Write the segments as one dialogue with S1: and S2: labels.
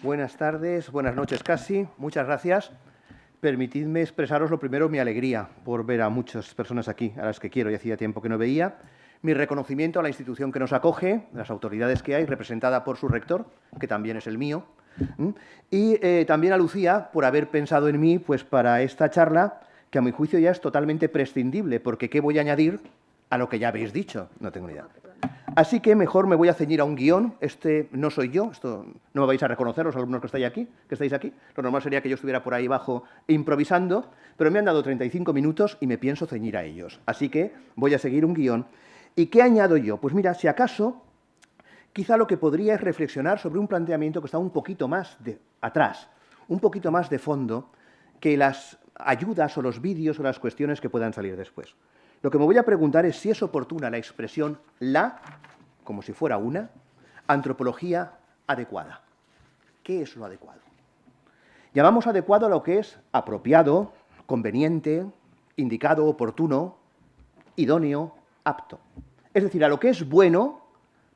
S1: Buenas tardes, buenas noches casi. Muchas gracias. Permitidme expresaros lo primero mi alegría por ver a muchas personas aquí, a las que quiero y hacía tiempo que no veía. Mi reconocimiento a la institución que nos acoge, las autoridades que hay, representada por su rector, que también es el mío. Y también a Lucía por haber pensado en mí pues, para esta charla, que a mi juicio ya es totalmente prescindible, porque ¿qué voy a añadir a lo que ya habéis dicho? No tengo ni idea. Así que mejor me voy a ceñir a un guión. Este no soy yo, esto no me vais a reconocer los alumnos que estáis aquí. Lo normal sería que yo estuviera por ahí abajo improvisando, pero me han dado 35 minutos y me pienso ceñir a ellos. Así que voy a seguir un guión. ¿Y qué añado yo? Pues mira, si acaso, quizá lo que podría es reflexionar sobre un planteamiento que está un poquito más atrás, un poquito más de fondo, que las ayudas o los vídeos o las cuestiones que puedan salir después. Lo que me voy a preguntar es si es oportuna la expresión como si fuera una, antropología adecuada. ¿Qué es lo adecuado? Llamamos adecuado a lo que es apropiado, conveniente, indicado, oportuno, idóneo, apto. Es decir, a lo que es bueno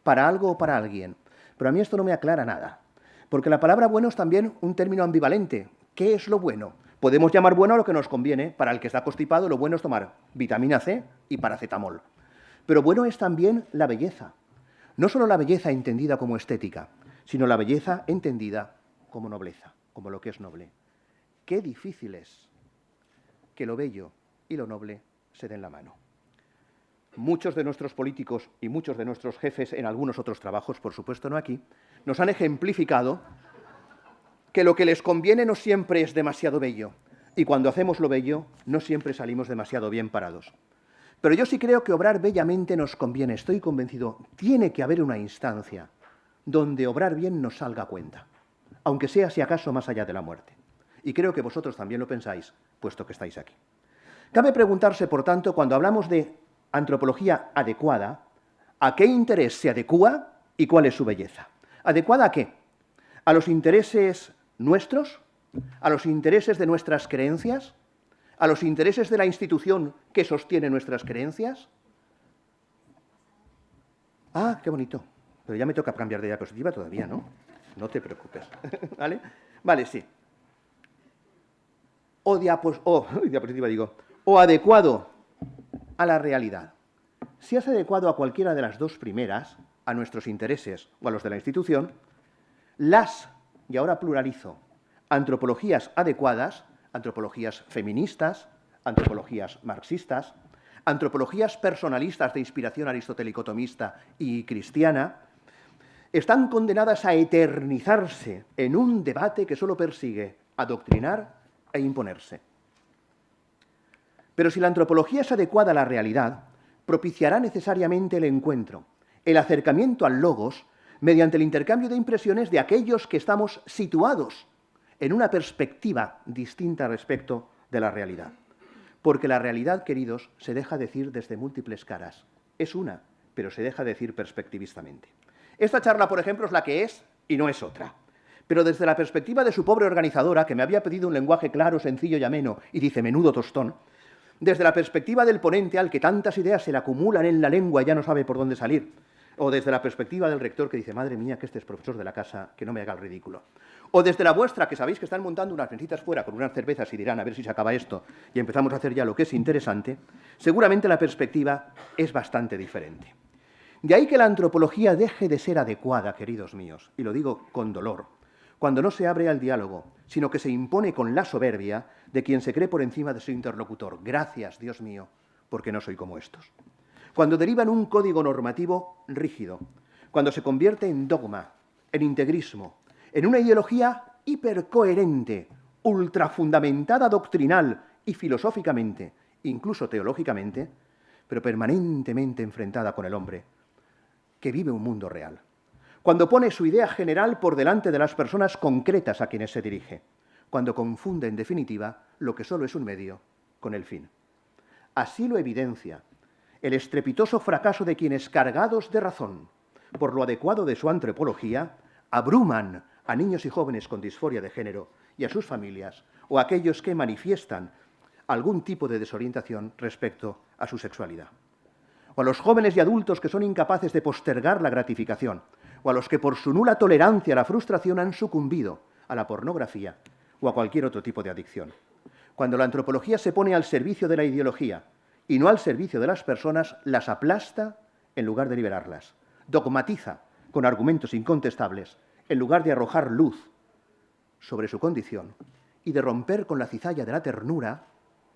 S1: para algo o para alguien. Pero a mí esto no me aclara nada, porque la palabra bueno es también un término ambivalente. ¿Qué es lo bueno? Podemos llamar bueno a lo que nos conviene. Para el que está constipado, lo bueno es tomar vitamina C y paracetamol. Pero bueno es también la belleza. No solo la belleza entendida como estética, sino la belleza entendida como nobleza, como lo que es noble. Qué difícil es que lo bello y lo noble se den la mano. Muchos de nuestros políticos y muchos de nuestros jefes en algunos otros trabajos, por supuesto no aquí, nos han ejemplificado que lo que les conviene no siempre es demasiado bello, y cuando hacemos lo bello no siempre salimos demasiado bien parados. Pero yo sí creo que obrar bellamente nos conviene, estoy convencido. Tiene que haber una instancia donde obrar bien nos salga a cuenta, aunque sea si acaso más allá de la muerte. Y creo que vosotros también lo pensáis, puesto que estáis aquí. Cabe preguntarse, por tanto, cuando hablamos de antropología adecuada, ¿a qué interés se adecúa y cuál es su belleza? ¿Adecuada a qué? ¿A los intereses nuestros? ¿A los intereses de nuestras creencias? ¿A los intereses de la institución que sostiene nuestras creencias? Ah, qué bonito. Pero ya me toca cambiar de diapositiva todavía, ¿no? No te preocupes. ¿Vale? Vale, sí. O adecuado a la realidad. Si es adecuado a cualquiera de las dos primeras, a nuestros intereses o a los de la institución, y ahora pluralizo, antropologías adecuadas, antropologías feministas, antropologías marxistas, antropologías personalistas de inspiración aristotélico-tomista y cristiana, están condenadas a eternizarse en un debate que solo persigue adoctrinar e imponerse. Pero si la antropología es adecuada a la realidad, propiciará necesariamente el encuentro, el acercamiento al logos, mediante el intercambio de impresiones de aquellos que estamos situados en una perspectiva distinta respecto de la realidad. Porque la realidad, queridos, se deja decir desde múltiples caras. Es una, pero se deja decir perspectivistamente. Esta charla, por ejemplo, es la que es y no es otra. Pero desde la perspectiva de su pobre organizadora, que me había pedido un lenguaje claro, sencillo y ameno, y dice menudo tostón, desde la perspectiva del ponente al que tantas ideas se le acumulan en la lengua y ya no sabe por dónde salir, o desde la perspectiva del rector que dice, madre mía, que este es profesor de la casa, que no me haga el ridículo. O desde la vuestra, que sabéis que están montando unas mesitas fuera con unas cervezas y dirán, a ver si se acaba esto, y empezamos a hacer ya lo que es interesante, seguramente la perspectiva es bastante diferente. De ahí que la antropología deje de ser adecuada, queridos míos, y lo digo con dolor, cuando no se abre al diálogo, sino que se impone con la soberbia de quien se cree por encima de su interlocutor. Gracias, Dios mío, porque no soy como estos. Cuando deriva en un código normativo rígido, cuando se convierte en dogma, en integrismo, en una ideología hipercoherente, ultrafundamentada doctrinal y filosóficamente, incluso teológicamente, pero permanentemente enfrentada con el hombre, que vive un mundo real. Cuando pone su idea general por delante de las personas concretas a quienes se dirige, cuando confunde, en definitiva, lo que solo es un medio con el fin. Así lo evidencia el estrepitoso fracaso de quienes, cargados de razón por lo adecuado de su antropología, abruman a niños y jóvenes con disforia de género y a sus familias, o a aquellos que manifiestan algún tipo de desorientación respecto a su sexualidad. O a los jóvenes y adultos que son incapaces de postergar la gratificación, o a los que por su nula tolerancia a la frustración han sucumbido a la pornografía o a cualquier otro tipo de adicción. Cuando la antropología se pone al servicio de la ideología y no al servicio de las personas, las aplasta en lugar de liberarlas. Dogmatiza con argumentos incontestables en lugar de arrojar luz sobre su condición y de romper con la cizalla de la ternura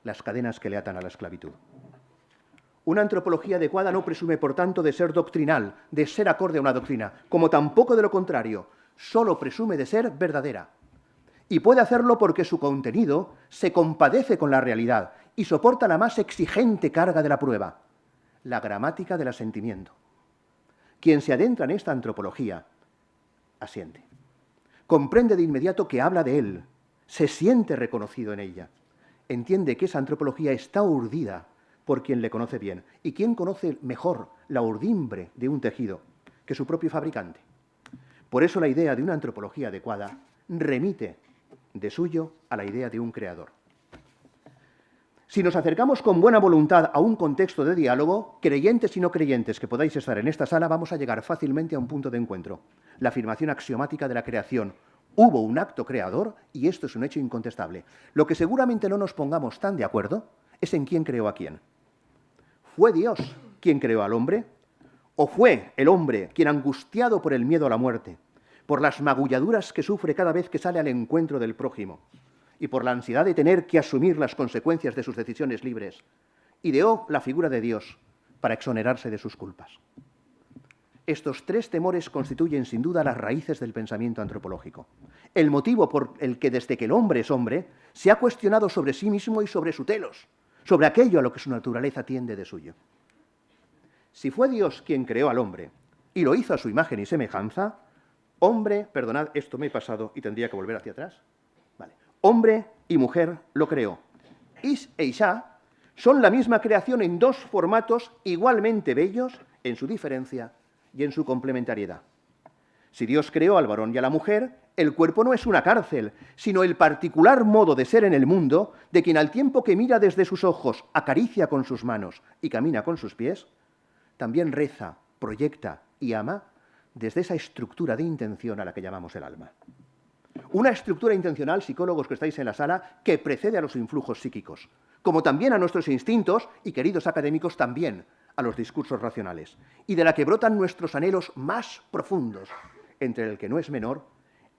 S1: las cadenas que le atan a la esclavitud. Una antropología adecuada no presume, por tanto, de ser doctrinal, de ser acorde a una doctrina, como tampoco de lo contrario, solo presume de ser verdadera. Y puede hacerlo porque su contenido se compadece con la realidad y soporta la más exigente carga de la prueba, la gramática del asentimiento. Quien se adentra en esta antropología, asiente. Comprende de inmediato que habla de él, se siente reconocido en ella. Entiende que esa antropología está urdida por quien le conoce bien. ¿Y quién conoce mejor la urdimbre de un tejido que su propio fabricante? Por eso la idea de una antropología adecuada remite de suyo a la idea de un creador. Si nos acercamos con buena voluntad a un contexto de diálogo, creyentes y no creyentes que podáis estar en esta sala, vamos a llegar fácilmente a un punto de encuentro. La afirmación axiomática de la creación. Hubo un acto creador y esto es un hecho incontestable. Lo que seguramente no nos pongamos tan de acuerdo es en quién creó a quién. ¿Fue Dios quien creó al hombre? ¿O fue el hombre quien, angustiado por el miedo a la muerte, por las magulladuras que sufre cada vez que sale al encuentro del prójimo y por la ansiedad de tener que asumir las consecuencias de sus decisiones libres, ideó la figura de Dios para exonerarse de sus culpas? Estos tres temores constituyen sin duda las raíces del pensamiento antropológico. El motivo por el que desde que el hombre es hombre se ha cuestionado sobre sí mismo y sobre su telos, sobre aquello a lo que su naturaleza tiende de suyo. Si fue Dios quien creó al hombre y lo hizo a su imagen y semejanza, hombre, perdonad, esto me he pasado y tendría que volver hacia atrás. Vale. Hombre y mujer lo creó. Ish e Isha son la misma creación en dos formatos igualmente bellos en su diferencia y en su complementariedad. Si Dios creó al varón y a la mujer, el cuerpo no es una cárcel, sino el particular modo de ser en el mundo de quien al tiempo que mira desde sus ojos, acaricia con sus manos y camina con sus pies, también reza, proyecta y ama desde esa estructura de intención a la que llamamos el alma. Una estructura intencional, psicólogos que estáis en la sala, que precede a los influjos psíquicos, como también a nuestros instintos y, queridos académicos, también a los discursos racionales, y de la que brotan nuestros anhelos más profundos, entre el que no es menor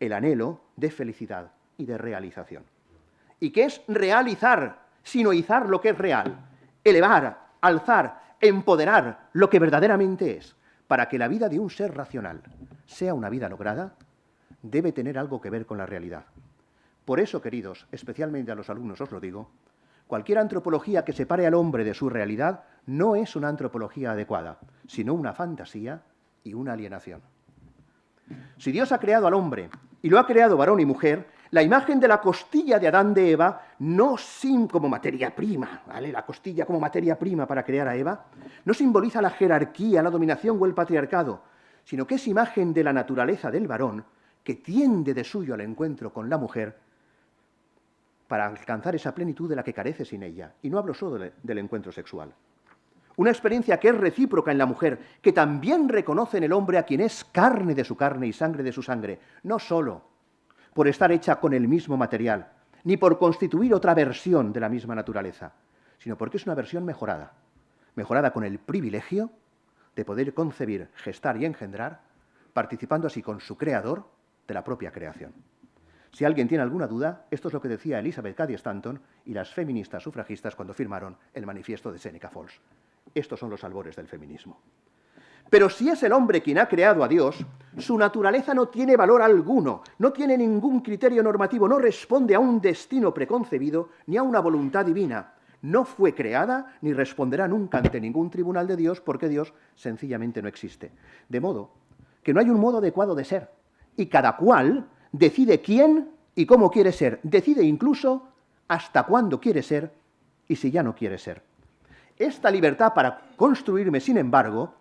S1: el anhelo de felicidad y de realización. ¿Y qué es realizar, sino izar lo que es real? Elevar, alzar, empoderar lo que verdaderamente es. Para que la vida de un ser racional sea una vida lograda, debe tener algo que ver con la realidad. Por eso, queridos, especialmente a los alumnos os lo digo, cualquier antropología que separe al hombre de su realidad no es una antropología adecuada, sino una fantasía y una alienación. Si Dios ha creado al hombre y lo ha creado varón y mujer, la imagen de la costilla de Adán de Eva, no como materia prima, ¿vale? La costilla como materia prima para crear a Eva, no simboliza la jerarquía, la dominación o el patriarcado, sino que es imagen de la naturaleza del varón que tiende de suyo al encuentro con la mujer para alcanzar esa plenitud de la que carece sin ella. Y no hablo solo del encuentro sexual. Una experiencia que es recíproca en la mujer, que también reconoce en el hombre a quien es carne de su carne y sangre de su sangre, no solo por estar hecha con el mismo material, ni por constituir otra versión de la misma naturaleza, sino porque es una versión mejorada, mejorada con el privilegio de poder concebir, gestar y engendrar, participando así con su creador de la propia creación. Si alguien tiene alguna duda, esto es lo que decía Elizabeth Cady Stanton y las feministas sufragistas cuando firmaron el manifiesto de Seneca Falls. Estos son los albores del feminismo. Pero si es el hombre quien ha creado a Dios, su naturaleza no tiene valor alguno, no tiene ningún criterio normativo, no responde a un destino preconcebido ni a una voluntad divina. No fue creada ni responderá nunca ante ningún tribunal de Dios porque Dios sencillamente no existe. De modo que no hay un modo adecuado de ser y cada cual decide quién y cómo quiere ser, decide incluso hasta cuándo quiere ser y si ya no quiere ser. Esta libertad para construirme, sin embargo,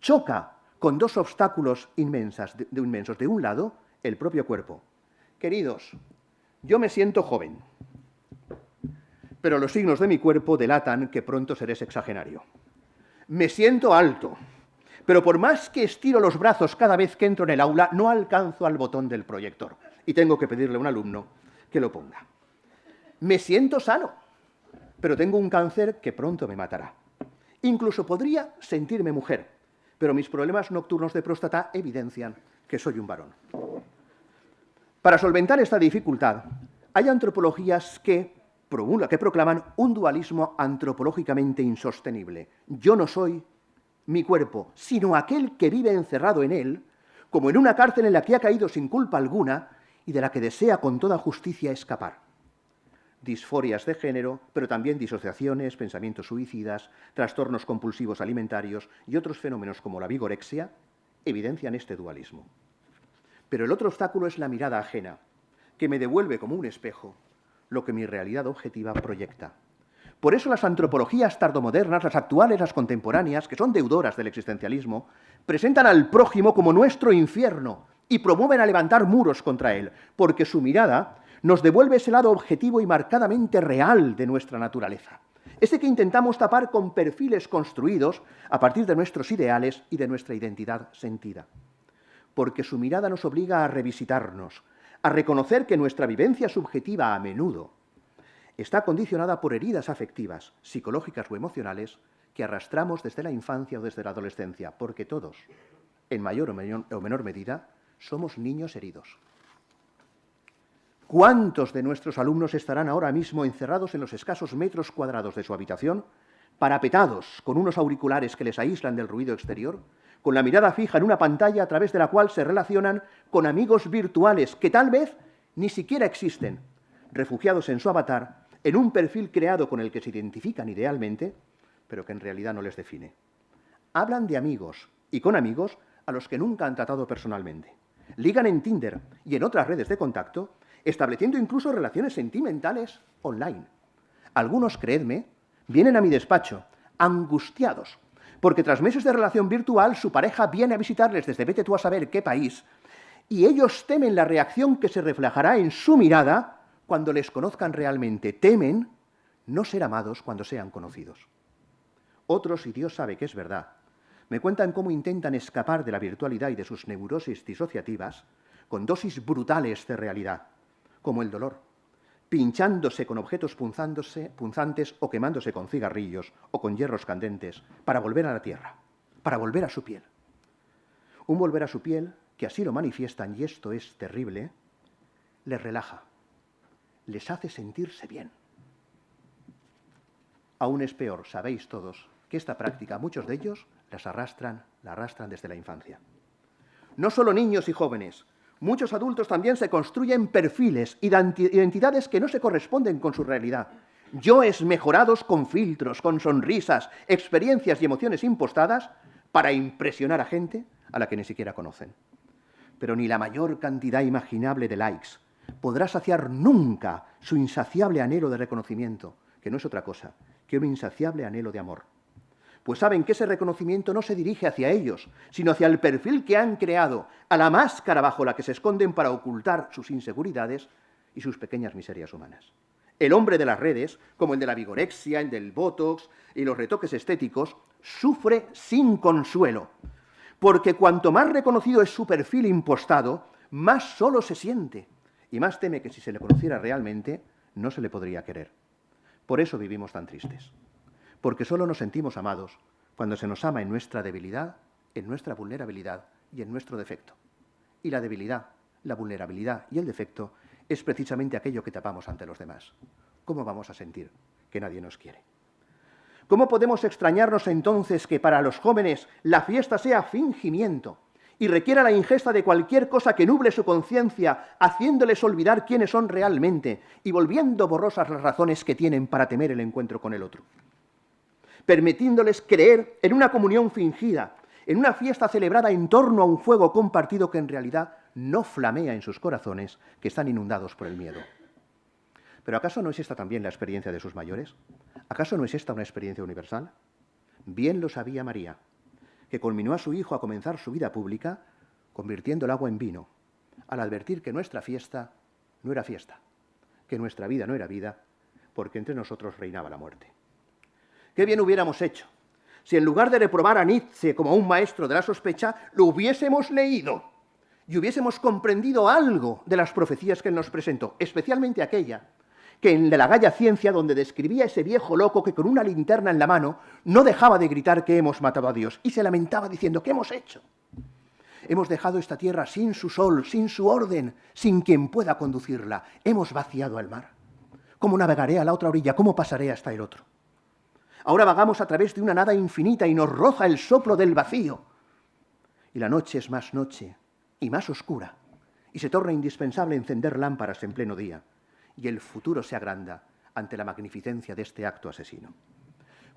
S1: choca con dos obstáculos inmensos. De un lado, el propio cuerpo. Queridos, yo me siento joven, pero los signos de mi cuerpo delatan que pronto seré sexagenario. Me siento alto, Pero por más que estiro los brazos cada vez que entro en el aula, no alcanzo al botón del proyector y tengo que pedirle a un alumno que lo ponga. Me siento sano, pero tengo un cáncer que pronto me matará. Incluso podría sentirme mujer, pero mis problemas nocturnos de próstata evidencian que soy un varón. Para solventar esta dificultad, hay antropologías que proclaman un dualismo antropológicamente insostenible. Yo no soy mi cuerpo, sino aquel que vive encerrado en él, como en una cárcel en la que ha caído sin culpa alguna y de la que desea con toda justicia escapar. Disforias de género, pero también disociaciones, pensamientos suicidas, trastornos compulsivos alimentarios y otros fenómenos como la vigorexia evidencian este dualismo. Pero el otro obstáculo es la mirada ajena, que me devuelve como un espejo lo que mi realidad objetiva proyecta. Por eso las antropologías tardomodernas, las actuales, las contemporáneas, que son deudoras del existencialismo, presentan al prójimo como nuestro infierno y promueven a levantar muros contra él, porque su mirada nos devuelve ese lado objetivo y marcadamente real de nuestra naturaleza. Ese que intentamos tapar con perfiles construidos a partir de nuestros ideales y de nuestra identidad sentida. Porque su mirada nos obliga a revisitarnos, a reconocer que nuestra vivencia subjetiva a menudo está condicionada por heridas afectivas, psicológicas o emocionales que arrastramos desde la infancia o desde la adolescencia, porque todos, en mayor o menor medida, somos niños heridos. ¿Cuántos de nuestros alumnos estarán ahora mismo encerrados en los escasos metros cuadrados de su habitación, parapetados con unos auriculares que les aíslan del ruido exterior, con la mirada fija en una pantalla a través de la cual se relacionan con amigos virtuales que tal vez ni siquiera existen, refugiados en su avatar, en un perfil creado con el que se identifican idealmente, pero que en realidad no les define? Hablan de amigos y con amigos a los que nunca han tratado personalmente. Ligan en Tinder y en otras redes de contacto, estableciendo incluso relaciones sentimentales online. Algunos, creedme, vienen a mi despacho, angustiados, porque tras meses de relación virtual su pareja viene a visitarles desde vete tú a saber qué país, y ellos temen la reacción que se reflejará en su mirada cuando les conozcan realmente. Temen no ser amados cuando sean conocidos. Otros, y Dios sabe que es verdad, me cuentan cómo intentan escapar de la virtualidad y de sus neurosis disociativas con dosis brutales de realidad, como el dolor, pinchándose con objetos punzantes o quemándose con cigarrillos o con hierros candentes para volver a la tierra, para volver a su piel. Un volver a su piel que así lo manifiestan, y esto es terrible, les relaja, les hace sentirse bien. Aún es peor, sabéis todos, que esta práctica muchos de ellos la arrastran desde la infancia. No solo niños y jóvenes, muchos adultos también se construyen perfiles, identidades que no se corresponden con su realidad. Yoes mejorados con filtros, con sonrisas, experiencias y emociones impostadas para impresionar a gente a la que ni siquiera conocen. Pero ni la mayor cantidad imaginable de likes podrá saciar nunca su insaciable anhelo de reconocimiento, que no es otra cosa que un insaciable anhelo de amor. Pues saben que ese reconocimiento no se dirige hacia ellos, sino hacia el perfil que han creado, a la máscara bajo la que se esconden para ocultar sus inseguridades y sus pequeñas miserias humanas. El hombre de las redes, como el de la vigorexia, el del botox y los retoques estéticos, sufre sin consuelo, porque cuanto más reconocido es su perfil impostado, más solo se siente y más teme que si se le conociera realmente, no se le podría querer. Por eso vivimos tan tristes. Porque solo nos sentimos amados cuando se nos ama en nuestra debilidad, en nuestra vulnerabilidad y en nuestro defecto. Y la debilidad, la vulnerabilidad y el defecto es precisamente aquello que tapamos ante los demás. ¿Cómo vamos a sentir que nadie nos quiere? ¿Cómo podemos extrañarnos entonces que para los jóvenes la fiesta sea fingimiento y requiera la ingesta de cualquier cosa que nuble su conciencia, haciéndoles olvidar quiénes son realmente y volviendo borrosas las razones que tienen para temer el encuentro con el otro? Permitiéndoles creer en una comunión fingida, en una fiesta celebrada en torno a un fuego compartido que en realidad no flamea en sus corazones, que están inundados por el miedo. ¿Pero acaso no es esta también la experiencia de sus mayores? ¿Acaso no es esta una experiencia universal? Bien lo sabía María, que conminó a su hijo a comenzar su vida pública convirtiendo el agua en vino, al advertir que nuestra fiesta no era fiesta, que nuestra vida no era vida, porque entre nosotros reinaba la muerte. Qué bien hubiéramos hecho si en lugar de reprobar a Nietzsche como un maestro de la sospecha, lo hubiésemos leído y hubiésemos comprendido algo de las profecías que él nos presentó, especialmente aquella que en la Gaia Ciencia, donde describía ese viejo loco que con una linterna en la mano no dejaba de gritar que hemos matado a Dios y se lamentaba diciendo, ¿qué hemos hecho? Hemos dejado esta tierra sin su sol, sin su orden, sin quien pueda conducirla. Hemos vaciado al mar. ¿Cómo navegaré a la otra orilla? ¿Cómo pasaré hasta el otro? Ahora vagamos a través de una nada infinita y nos roza el soplo del vacío. Y la noche es más noche y más oscura, y se torna indispensable encender lámparas en pleno día, y el futuro se agranda ante la magnificencia de este acto asesino.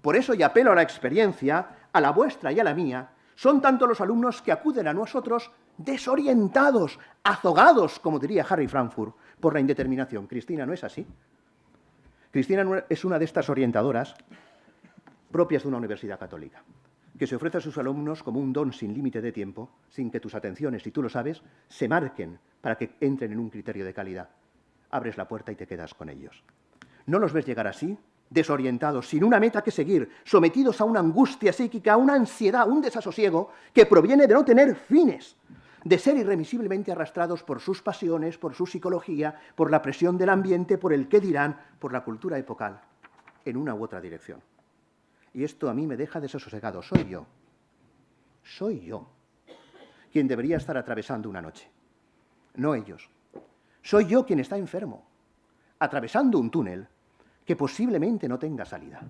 S1: Por eso, y apelo a la experiencia, a la vuestra y a la mía, son tanto los alumnos que acuden a nosotros desorientados, azogados, como diría Harry Frankfurt, por la indeterminación. Cristina, ¿no es así? Cristina es una de estas orientadoras propias de una universidad católica, que se ofrece a sus alumnos como un don sin límite de tiempo, sin que tus atenciones, si tú lo sabes, se marquen para que entren en un criterio de calidad. Abres la puerta y te quedas con ellos. ¿No los ves llegar así? Desorientados, sin una meta que seguir, sometidos a una angustia psíquica, a una ansiedad, un desasosiego que proviene de no tener fines, de ser irremisiblemente arrastrados por sus pasiones, por su psicología, por la presión del ambiente, por el qué dirán, por la cultura epocal, en una u otra dirección. Y esto a mí me deja desasosegado. Soy yo, quien debería estar atravesando una noche, no ellos. Soy yo quien está enfermo, atravesando un túnel que posiblemente no tenga salida.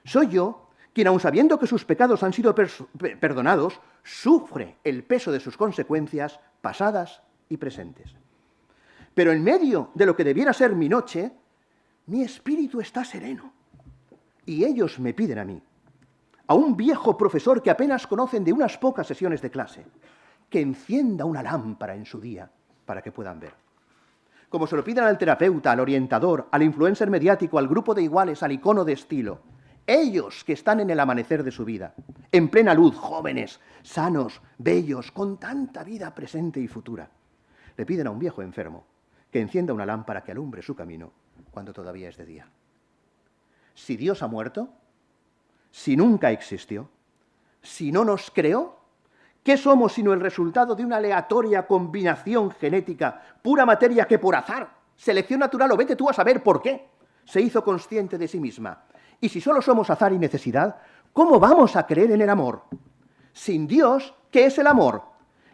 S1: Soy yo quien, aun sabiendo que sus pecados han sido perdonados, sufre el peso de sus consecuencias pasadas y presentes. Pero en medio de lo que debiera ser mi noche, mi espíritu está sereno. Y ellos me piden a mí, a un viejo profesor que apenas conocen de unas pocas sesiones de clase, que encienda una lámpara en su día para que puedan ver. Como se lo piden al terapeuta, al orientador, al influencer mediático, al grupo de iguales, al icono de estilo. Ellos que están en el amanecer de su vida, en plena luz, jóvenes, sanos, bellos, con tanta vida presente y futura, le piden a un viejo enfermo que encienda una lámpara que alumbre su camino cuando todavía es de día. Si Dios ha muerto, si nunca existió, si no nos creó, ¿qué somos sino el resultado de una aleatoria combinación genética, pura materia que por azar, selección natural o vete tú a saber por qué, se hizo consciente de sí misma? Y si solo somos azar y necesidad, ¿cómo vamos a creer en el amor? Sin Dios, ¿qué es el amor?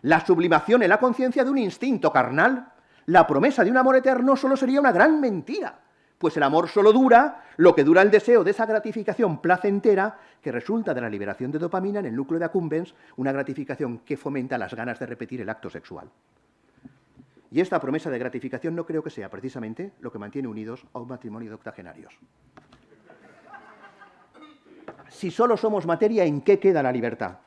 S1: La sublimación en la conciencia de un instinto carnal. La promesa de un amor eterno solo sería una gran mentira, pues el amor solo dura lo que dura el deseo de esa gratificación placentera que resulta de la liberación de dopamina en el núcleo de accumbens, una gratificación que fomenta las ganas de repetir el acto sexual. Y esta promesa de gratificación no creo que sea precisamente lo que mantiene unidos a un matrimonio de octogenarios. Si solo somos materia, ¿en qué queda la libertad?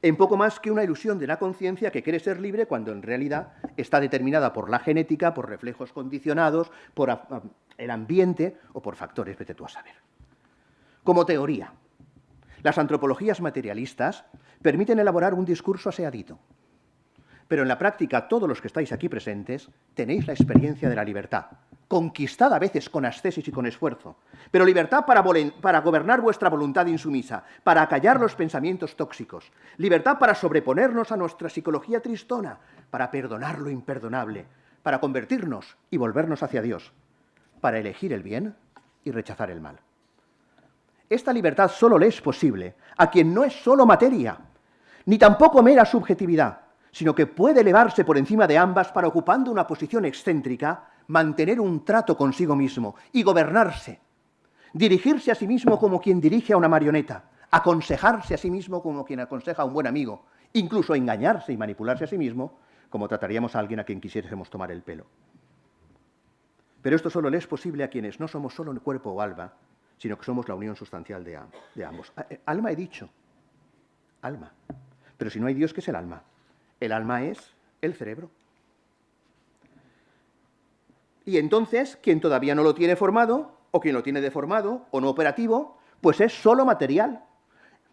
S1: En poco más que una ilusión de la conciencia que quiere ser libre cuando en realidad está determinada por la genética, por reflejos condicionados, por el ambiente o por factores, vete tú a saber. Como teoría, las antropologías materialistas permiten elaborar un discurso aseadito, pero en la práctica todos los que estáis aquí presentes tenéis la experiencia de la libertad, conquistada a veces con ascesis y con esfuerzo, pero libertad para gobernar vuestra voluntad insumisa, para acallar los pensamientos tóxicos, libertad para sobreponernos a nuestra psicología tristona, para perdonar lo imperdonable, para convertirnos y volvernos hacia Dios, para elegir el bien y rechazar el mal. Esta libertad solo le es posible a quien no es solo materia, ni tampoco mera subjetividad, sino que puede elevarse por encima de ambas para, ocupando una posición excéntrica, mantener un trato consigo mismo y gobernarse, dirigirse a sí mismo como quien dirige a una marioneta, aconsejarse a sí mismo como quien aconseja a un buen amigo, incluso engañarse y manipularse a sí mismo como trataríamos a alguien a quien quisiésemos tomar el pelo. Pero esto solo le es posible a quienes no somos solo cuerpo o alma, sino que somos la unión sustancial de ambos. Alma he dicho, alma. Pero si no hay Dios, ¿qué es el alma? El alma es el cerebro. Y entonces, quien todavía no lo tiene formado, o quien lo tiene deformado, o no operativo, pues es solo material,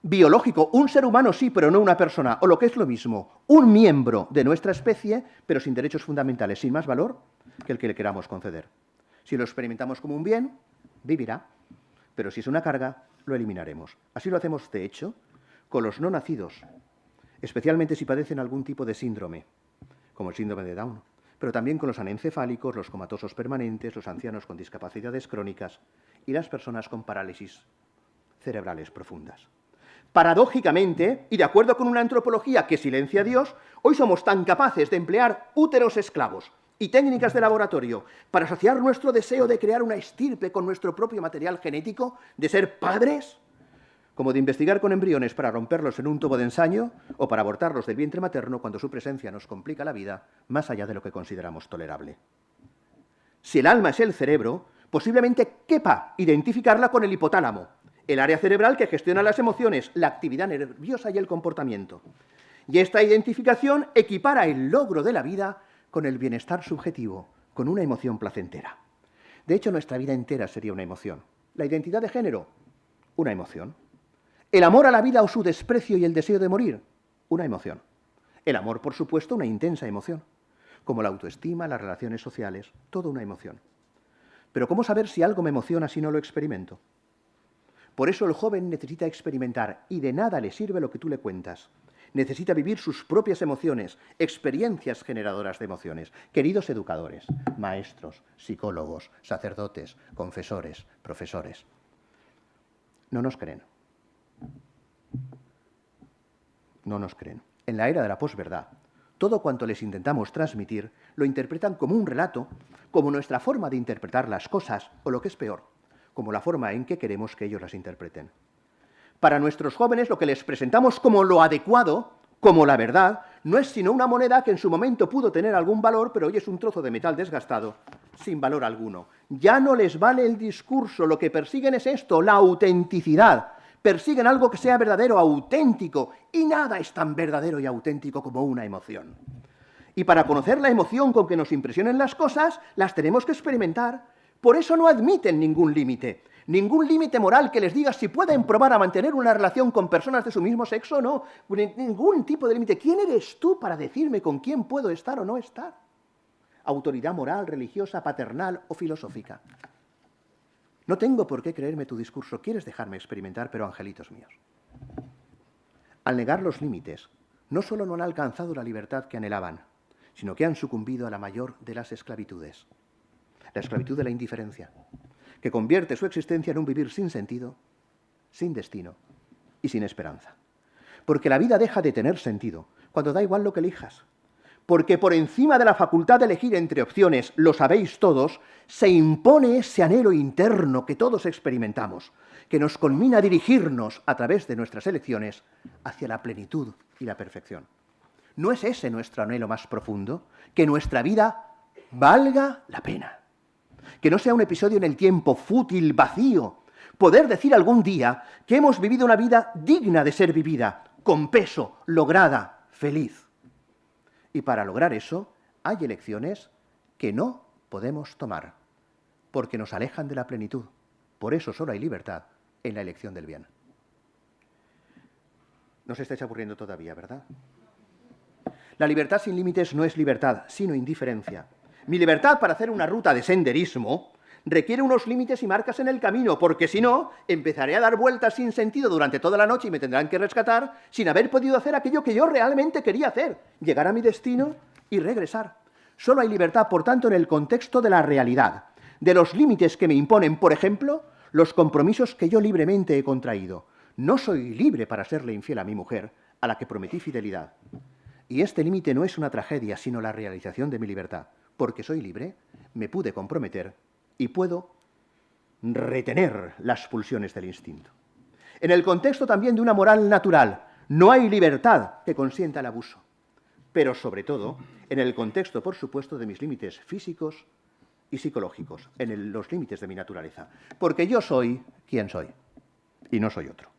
S1: biológico, un ser humano sí, pero no una persona, o lo que es lo mismo, un miembro de nuestra especie, pero sin derechos fundamentales, sin más valor que el que le queramos conceder. Si lo experimentamos como un bien, vivirá, pero si es una carga, lo eliminaremos. Así lo hacemos, de hecho, con los no nacidos, especialmente si padecen algún tipo de síndrome, como el síndrome de Down, pero también con los anencefálicos, los comatosos permanentes, los ancianos con discapacidades crónicas y las personas con parálisis cerebrales profundas. Paradójicamente, y de acuerdo con una antropología que silencia a Dios, hoy somos tan capaces de emplear úteros esclavos y técnicas de laboratorio para saciar nuestro deseo de crear una estirpe con nuestro propio material genético, de ser padres, como de investigar con embriones para romperlos en un tubo de ensayo o para abortarlos del vientre materno cuando su presencia nos complica la vida más allá de lo que consideramos tolerable. Si el alma es el cerebro, posiblemente quepa identificarla con el hipotálamo, el área cerebral que gestiona las emociones, la actividad nerviosa y el comportamiento. Y esta identificación equipara el logro de la vida con el bienestar subjetivo, con una emoción placentera. De hecho, nuestra vida entera sería una emoción. La identidad de género, una emoción. El amor a la vida o su desprecio y el deseo de morir, una emoción. El amor, por supuesto, una intensa emoción. Como la autoestima, las relaciones sociales, todo una emoción. Pero ¿cómo saber si algo me emociona si no lo experimento? Por eso el joven necesita experimentar y de nada le sirve lo que tú le cuentas. Necesita vivir sus propias emociones, experiencias generadoras de emociones. Queridos educadores, maestros, psicólogos, sacerdotes, confesores, profesores, no nos creen. No nos creen. En la era de la posverdad, todo cuanto les intentamos transmitir lo interpretan como un relato, como nuestra forma de interpretar las cosas, o lo que es peor, como la forma en que queremos que ellos las interpreten. Para nuestros jóvenes lo que les presentamos como lo adecuado, como la verdad, no es sino una moneda que en su momento pudo tener algún valor, pero hoy es un trozo de metal desgastado, sin valor alguno. Ya no les vale el discurso, lo que persiguen es esto, la autenticidad. Persiguen algo que sea verdadero, auténtico, y nada es tan verdadero y auténtico como una emoción. Y para conocer la emoción con que nos impresionen las cosas, las tenemos que experimentar. Por eso no admiten ningún límite moral que les diga si pueden probar a mantener una relación con personas de su mismo sexo o no. Ningún tipo de límite. ¿Quién eres tú para decirme con quién puedo estar o no estar? Autoridad moral, religiosa, paternal o filosófica. No tengo por qué creerme tu discurso. Quieres dejarme experimentar, pero angelitos míos. Al negar los límites, no solo no han alcanzado la libertad que anhelaban, sino que han sucumbido a la mayor de las esclavitudes. La esclavitud de la indiferencia, que convierte su existencia en un vivir sin sentido, sin destino y sin esperanza. Porque la vida deja de tener sentido cuando da igual lo que elijas. Porque por encima de la facultad de elegir entre opciones, lo sabéis todos, se impone ese anhelo interno que todos experimentamos, que nos conmina a dirigirnos a través de nuestras elecciones hacia la plenitud y la perfección. ¿No es ese nuestro anhelo más profundo? Que nuestra vida valga la pena. Que no sea un episodio en el tiempo fútil, vacío. Poder decir algún día que hemos vivido una vida digna de ser vivida, con peso, lograda, feliz. Y para lograr eso, hay elecciones que no podemos tomar, porque nos alejan de la plenitud. Por eso solo hay libertad en la elección del bien. No os estáis aburriendo todavía, ¿verdad? La libertad sin límites no es libertad, sino indiferencia. Mi libertad para hacer una ruta de senderismo requiere unos límites y marcas en el camino, porque si no, empezaré a dar vueltas sin sentido durante toda la noche y me tendrán que rescatar sin haber podido hacer aquello que yo realmente quería hacer, llegar a mi destino y regresar. Solo hay libertad, por tanto, en el contexto de la realidad, de los límites que me imponen, por ejemplo, los compromisos que yo libremente he contraído. No soy libre para serle infiel a mi mujer, a la que prometí fidelidad. Y este límite no es una tragedia, sino la realización de mi libertad. Porque soy libre, me pude comprometer y puedo retener las pulsiones del instinto. En el contexto también de una moral natural, no hay libertad que consienta el abuso. Pero sobre todo, en el contexto, por supuesto, de mis límites físicos y psicológicos, en los límites de mi naturaleza. Porque yo soy quien soy y no soy otro.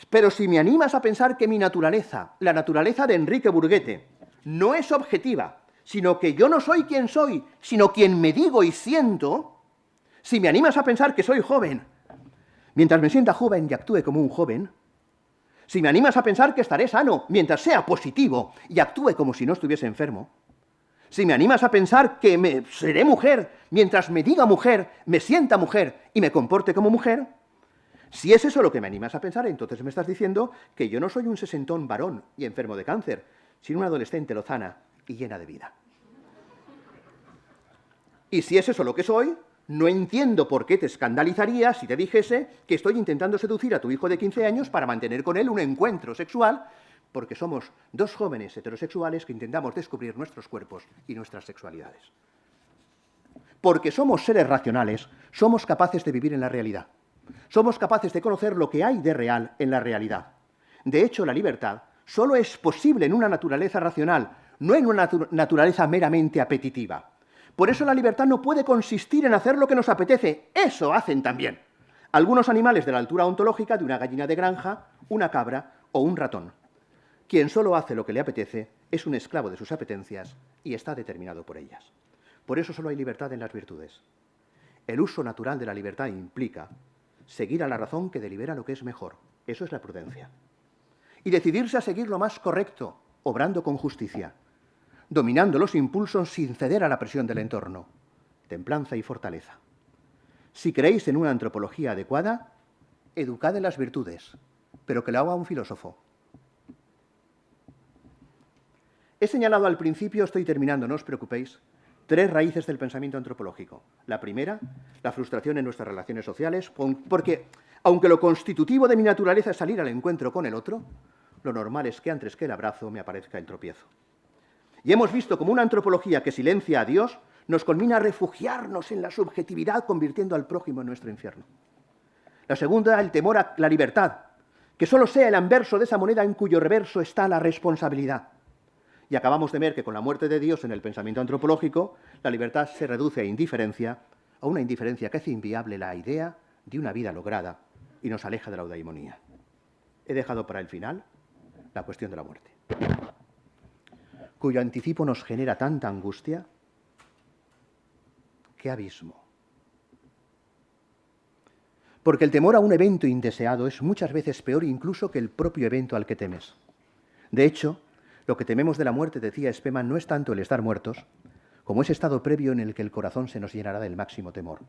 S1: Pero si me animas a pensar que mi naturaleza, la naturaleza de Enrique Burguete, no es objetiva, sino que yo no soy quien soy, sino quien me digo y siento, si me animas a pensar que soy joven, mientras me sienta joven y actúe como un joven, si me animas a pensar que estaré sano mientras sea positivo y actúe como si no estuviese enfermo, si me animas a pensar que seré mujer mientras me diga mujer, me sienta mujer y me comporte como mujer, Si es eso lo que me animas a pensar, entonces me estás diciendo que yo no soy un sesentón varón y enfermo de cáncer, sino una adolescente lozana y llena de vida. Y si es eso lo que soy, no entiendo por qué te escandalizaría si te dijese que estoy intentando seducir a tu hijo de 15 años para mantener con él un encuentro sexual, porque somos dos jóvenes heterosexuales que intentamos descubrir nuestros cuerpos y nuestras sexualidades. Porque somos seres racionales, somos capaces de vivir en la realidad. Somos capaces de conocer lo que hay de real en la realidad. De hecho, la libertad solo es posible en una naturaleza racional, no en una naturaleza meramente apetitiva. Por eso la libertad no puede consistir en hacer lo que nos apetece. Eso hacen también algunos animales de la altura ontológica de una gallina de granja, una cabra o un ratón. Quien solo hace lo que le apetece es un esclavo de sus apetencias y está determinado por ellas. Por eso solo hay libertad en las virtudes. El uso natural de la libertad implica seguir a la razón que delibera lo que es mejor. Eso es la prudencia. Y decidirse a seguir lo más correcto, obrando con justicia, dominando los impulsos sin ceder a la presión del entorno. Templanza y fortaleza. Si creéis en una antropología adecuada, educad en las virtudes, pero que lo haga un filósofo. He señalado al principio, estoy terminando, no os preocupéis, 3 raíces del pensamiento antropológico. La primera, la frustración en nuestras relaciones sociales, porque aunque lo constitutivo de mi naturaleza es salir al encuentro con el otro, lo normal es que antes que el abrazo me aparezca el tropiezo. Y hemos visto como una antropología que silencia a Dios nos conmina a refugiarnos en la subjetividad, convirtiendo al prójimo en nuestro infierno. La segunda, el temor a la libertad, que solo sea el anverso de esa moneda en cuyo reverso está la responsabilidad. Y acabamos de ver que con la muerte de Dios en el pensamiento antropológico, la libertad se reduce a indiferencia, a una indiferencia que hace inviable la idea de una vida lograda y nos aleja de la eudaimonía. He dejado para el final la cuestión de la muerte, cuyo anticipo nos genera tanta angustia. ¡Qué abismo! Porque el temor a un evento indeseado es muchas veces peor incluso que el propio evento al que temes. De hecho, lo que tememos de la muerte, decía Spemann, no es tanto el estar muertos, como ese estado previo en el que el corazón se nos llenará del máximo temor.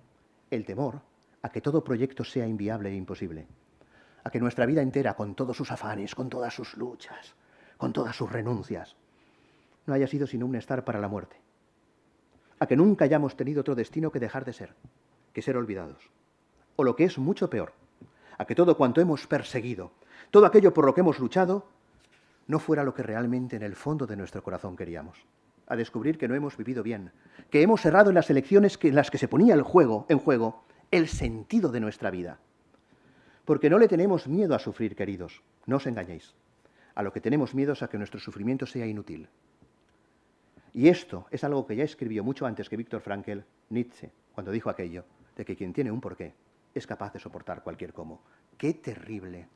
S1: El temor a que todo proyecto sea inviable e imposible, a que nuestra vida entera, con todos sus afanes, con todas sus luchas, con todas sus renuncias, no haya sido sino un estar para la muerte, a que nunca hayamos tenido otro destino que dejar de ser, que ser olvidados, o lo que es mucho peor, a que todo cuanto hemos perseguido, todo aquello por lo que hemos luchado, no fuera lo que realmente en el fondo de nuestro corazón queríamos, a descubrir que no hemos vivido bien, que hemos errado en las elecciones en las que se ponía en juego el sentido de nuestra vida. Porque no le tenemos miedo a sufrir, queridos, no os engañéis. A lo que tenemos miedo es a que nuestro sufrimiento sea inútil. Y esto es algo que ya escribió mucho antes que Viktor Frankl, Nietzsche, cuando dijo aquello, de que quien tiene un porqué es capaz de soportar cualquier cómo. ¡Qué terrible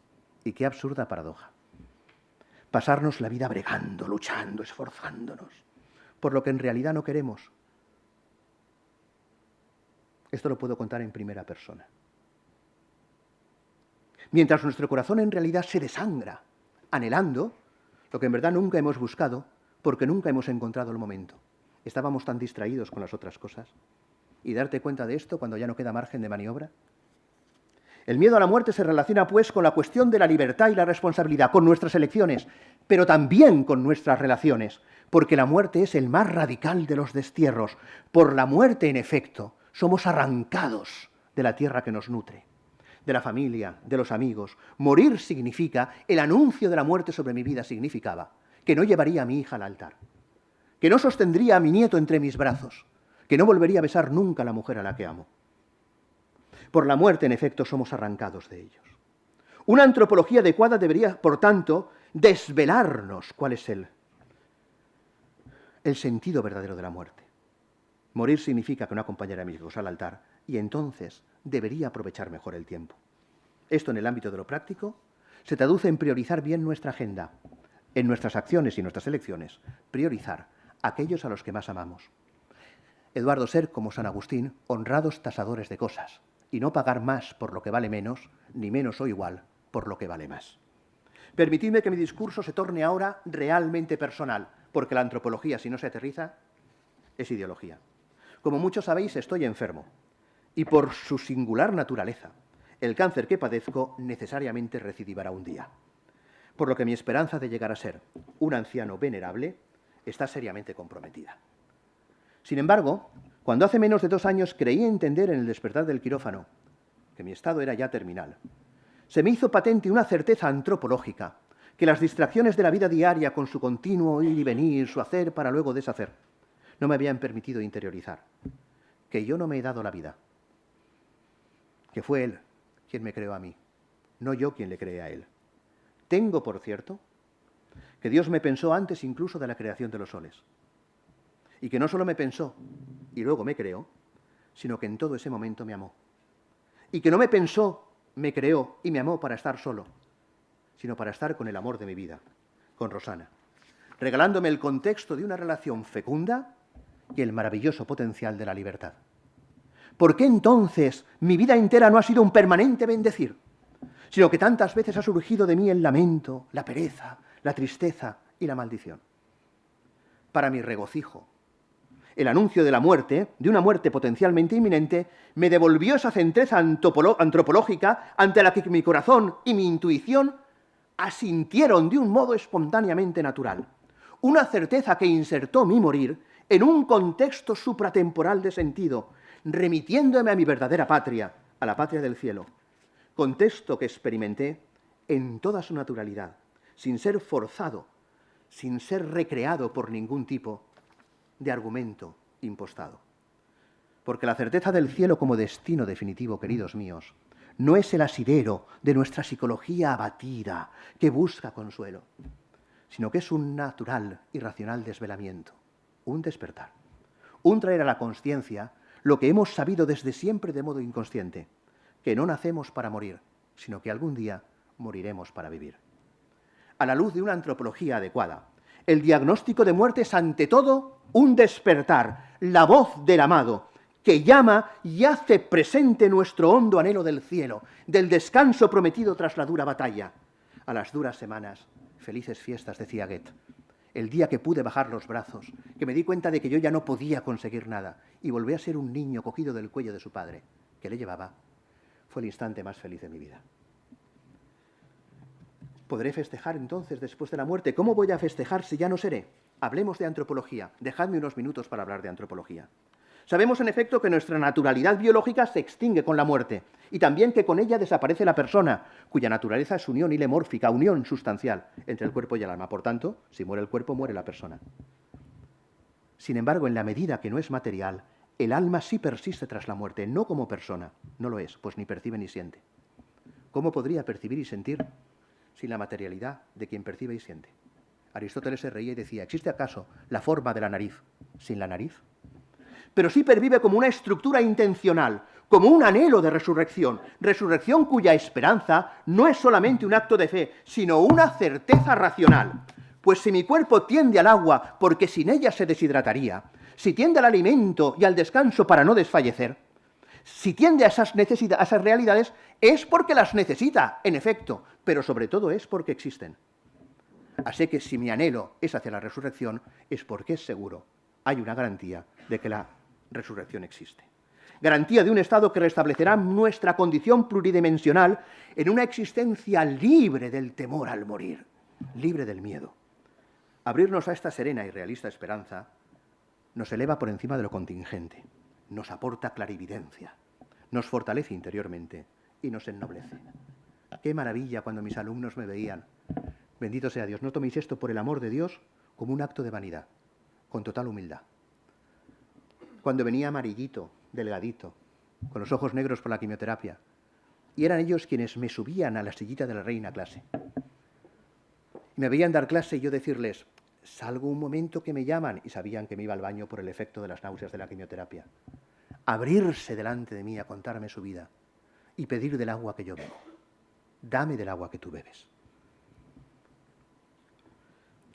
S1: y qué absurda paradoja! Pasarnos la vida bregando, luchando, esforzándonos, por lo que en realidad no queremos. Esto lo puedo contar en primera persona. Mientras nuestro corazón en realidad se desangra, anhelando lo que en verdad nunca hemos buscado, porque nunca hemos encontrado el momento. Estábamos tan distraídos con las otras cosas. ¿Y darte cuenta de esto cuando ya no queda margen de maniobra? El miedo a la muerte se relaciona, pues, con la cuestión de la libertad y la responsabilidad, con nuestras elecciones, pero también con nuestras relaciones, porque la muerte es el más radical de los destierros. Por la muerte, en efecto, somos arrancados de la tierra que nos nutre, de la familia, de los amigos. Morir significa, el anuncio de la muerte sobre mi vida significaba, que no llevaría a mi hija al altar, que no sostendría a mi nieto entre mis brazos, que no volvería a besar nunca a la mujer a la que amo. Por la muerte, en efecto, somos arrancados de ellos. Una antropología adecuada debería, por tanto, desvelarnos cuál es el sentido verdadero de la muerte. Morir significa que no acompañaré a mis hijos al altar y entonces debería aprovechar mejor el tiempo. Esto en el ámbito de lo práctico se traduce en priorizar bien nuestra agenda, en nuestras acciones y nuestras elecciones, priorizar a aquellos a los que más amamos. Eduardo, ser como San Agustín, honrados tasadores de cosas, y no pagar más por lo que vale menos, ni menos o igual por lo que vale más. Permitidme que mi discurso se torne ahora realmente personal, porque la antropología, si no se aterriza, es ideología. Como muchos sabéis, estoy enfermo, y por su singular naturaleza, el cáncer que padezco necesariamente recidivará un día. Por lo que mi esperanza de llegar a ser un anciano venerable está seriamente comprometida. Sin embargo, cuando hace menos de 2 años creí entender en el despertar del quirófano que mi estado era ya terminal, se me hizo patente una certeza antropológica que las distracciones de la vida diaria con su continuo ir y venir, su hacer para luego deshacer, no me habían permitido interiorizar que yo no me he dado la vida, que fue Él quien me creó a mí, no yo quien le creé a Él. Tengo, por cierto, que Dios me pensó antes incluso de la creación de los soles, y que no solo me pensó y luego me creó, sino que en todo ese momento me amó, y que no me pensó, me creó y me amó para estar solo, sino para estar con el amor de mi vida, con Rosana, regalándome el contexto de una relación fecunda y el maravilloso potencial de la libertad. ¿Por qué entonces mi vida entera no ha sido un permanente bendecir, sino que tantas veces ha surgido de mí el lamento, la pereza, la tristeza y la maldición? Para mi regocijo, el anuncio de la muerte, de una muerte potencialmente inminente, me devolvió esa centreza antropológica ante la que mi corazón y mi intuición asintieron de un modo espontáneamente natural. Una certeza que insertó mi morir en un contexto supratemporal de sentido, remitiéndome a mi verdadera patria, a la patria del cielo. Contexto que experimenté en toda su naturalidad, sin ser forzado, sin ser recreado por ningún tipo de argumento impostado. Porque la certeza del cielo como destino definitivo, queridos míos, no es el asidero de nuestra psicología abatida que busca consuelo, sino que es un natural y racional desvelamiento, un despertar, un traer a la consciencia lo que hemos sabido desde siempre de modo inconsciente, que no nacemos para morir, sino que algún día moriremos para vivir. A la luz de una antropología adecuada, el diagnóstico de muerte es ante todo un despertar, la voz del amado, que llama y hace presente nuestro hondo anhelo del cielo, del descanso prometido tras la dura batalla. A las duras semanas, felices fiestas, decía Goethe. El día que pude bajar los brazos, que me di cuenta de que yo ya no podía conseguir nada y volví a ser un niño cogido del cuello de su padre, que le llevaba, fue el instante más feliz de mi vida. ¿Podré festejar entonces después de la muerte? ¿Cómo voy a festejar si ya no seré? Hablemos de antropología. Dejadme unos minutos para hablar de antropología. Sabemos, en efecto, que nuestra naturalidad biológica se extingue con la muerte y también que con ella desaparece la persona, cuya naturaleza es unión ilemórfica, unión sustancial entre el cuerpo y el alma. Por tanto, si muere el cuerpo, muere la persona. Sin embargo, en la medida que no es material, el alma sí persiste tras la muerte, no como persona. No lo es, pues ni percibe ni siente. ¿Cómo podría percibir y sentir sin la materialidad de quien percibe y siente? Aristóteles se reía y decía, ¿existe acaso la forma de la nariz sin la nariz? Pero sí pervive como una estructura intencional, como un anhelo de resurrección, resurrección cuya esperanza no es solamente un acto de fe, sino una certeza racional. Pues si mi cuerpo tiende al agua porque sin ella se deshidrataría, si tiende al alimento y al descanso para no desfallecer, si tiende a esas realidades, es porque las necesita, en efecto, pero sobre todo es porque existen. Así que si mi anhelo es hacia la resurrección, es porque es seguro, hay una garantía de que la resurrección existe. Garantía de un estado que restablecerá nuestra condición pluridimensional en una existencia libre del temor al morir, libre del miedo. Abrirnos a esta serena y realista esperanza nos eleva por encima de lo contingente, nos aporta clarividencia, nos fortalece interiormente y nos ennoblece. Qué maravilla cuando mis alumnos me veían. Bendito sea Dios, no toméis esto por el amor de Dios como un acto de vanidad, con total humildad. Cuando venía amarillito, delgadito, con los ojos negros por la quimioterapia, y eran ellos quienes me subían a la sillita de la reina a clase. Me veían dar clase y yo decirles, salgo un momento que me llaman, y sabían que me iba al baño por el efecto de las náuseas de la quimioterapia. Abrirse delante de mí a contarme su vida y pedir del agua que yo bebo. Dame del agua que tú bebes.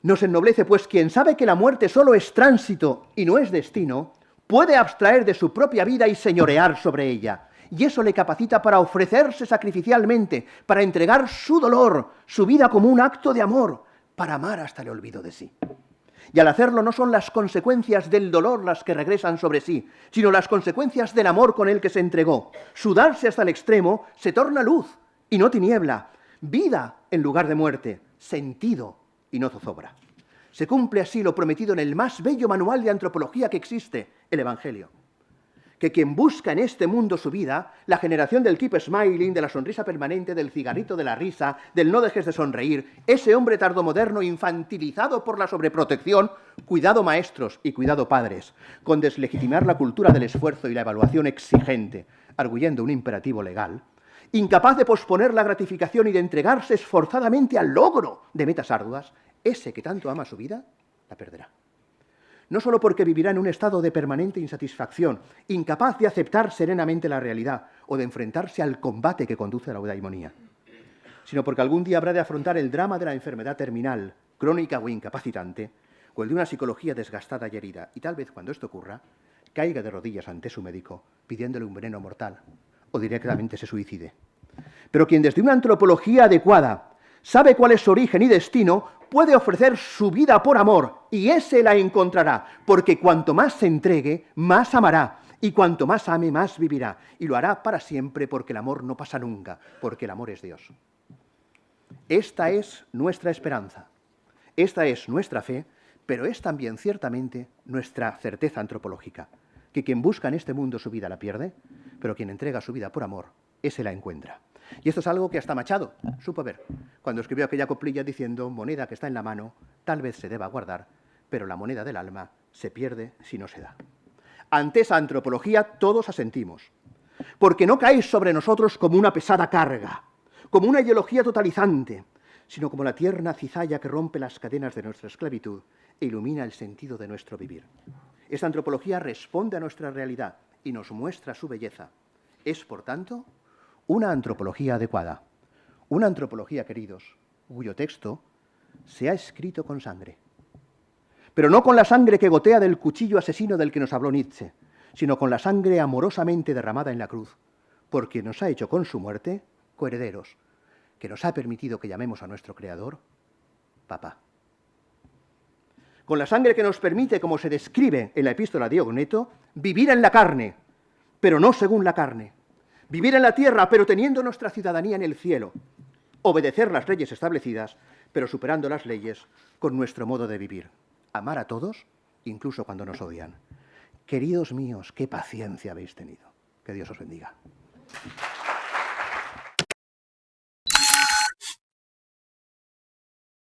S1: Nos ennoblece, pues quien sabe que la muerte solo es tránsito y no es destino, puede abstraer de su propia vida y señorear sobre ella. Y eso le capacita para ofrecerse sacrificialmente, para entregar su dolor, su vida como un acto de amor, para amar hasta el olvido de sí. Y al hacerlo no son las consecuencias del dolor las que regresan sobre sí, sino las consecuencias del amor con el que se entregó. Su darse hasta el extremo se torna luz y no tiniebla, vida en lugar de muerte, sentido y no zozobra. Se cumple así lo prometido en el más bello manual de antropología que existe, el Evangelio. Que quien busca en este mundo su vida, la generación del keep smiling, de la sonrisa permanente, del cigarrito de la risa, del no dejes de sonreír, ese hombre tardomoderno infantilizado por la sobreprotección, cuidado maestros y cuidado padres, con deslegitimar la cultura del esfuerzo y la evaluación exigente, arguyendo un imperativo legal, incapaz de posponer la gratificación y de entregarse esforzadamente al logro de metas arduas, ese que tanto ama su vida, la perderá. No solo porque vivirá en un estado de permanente insatisfacción, incapaz de aceptar serenamente la realidad o de enfrentarse al combate que conduce a la eudaimonía, sino porque algún día habrá de afrontar el drama de la enfermedad terminal, crónica o incapacitante, o el de una psicología desgastada y herida, y tal vez cuando esto ocurra, caiga de rodillas ante su médico pidiéndole un veneno mortal, o directamente se suicide. Pero quien desde una antropología adecuada sabe cuál es su origen y destino, puede ofrecer su vida por amor, y ese la encontrará, porque cuanto más se entregue, más amará, y cuanto más ame, más vivirá, y lo hará para siempre, porque el amor no pasa nunca, porque el amor es Dios. Esta es nuestra esperanza, esta es nuestra fe, pero es también ciertamente nuestra certeza antropológica, que quien busca en este mundo su vida la pierde, pero quien entrega su vida por amor, ese la encuentra. Y esto es algo que hasta Machado supo ver, cuando escribió aquella coplilla diciendo: moneda que está en la mano, tal vez se deba guardar, pero la moneda del alma se pierde si no se da. Ante esa antropología todos asentimos, porque no cae sobre nosotros como una pesada carga, como una ideología totalizante, sino como la tierna cizalla que rompe las cadenas de nuestra esclavitud e ilumina el sentido de nuestro vivir. Esta antropología responde a nuestra realidad y nos muestra su belleza. Es, por tanto, una antropología adecuada, una antropología, queridos, cuyo texto se ha escrito con sangre. Pero no con la sangre que gotea del cuchillo asesino del que nos habló Nietzsche, sino con la sangre amorosamente derramada en la cruz, porque nos ha hecho con su muerte coherederos, que nos ha permitido que llamemos a nuestro Creador Papá. Con la sangre que nos permite, como se describe en la epístola de Ogneto, vivir en la carne, pero no según la carne. Vivir en la tierra, pero teniendo nuestra ciudadanía en el cielo. Obedecer las leyes establecidas, pero superando las leyes con nuestro modo de vivir. Amar a todos, incluso cuando nos odian. Queridos míos, qué paciencia habéis tenido. Que Dios os bendiga.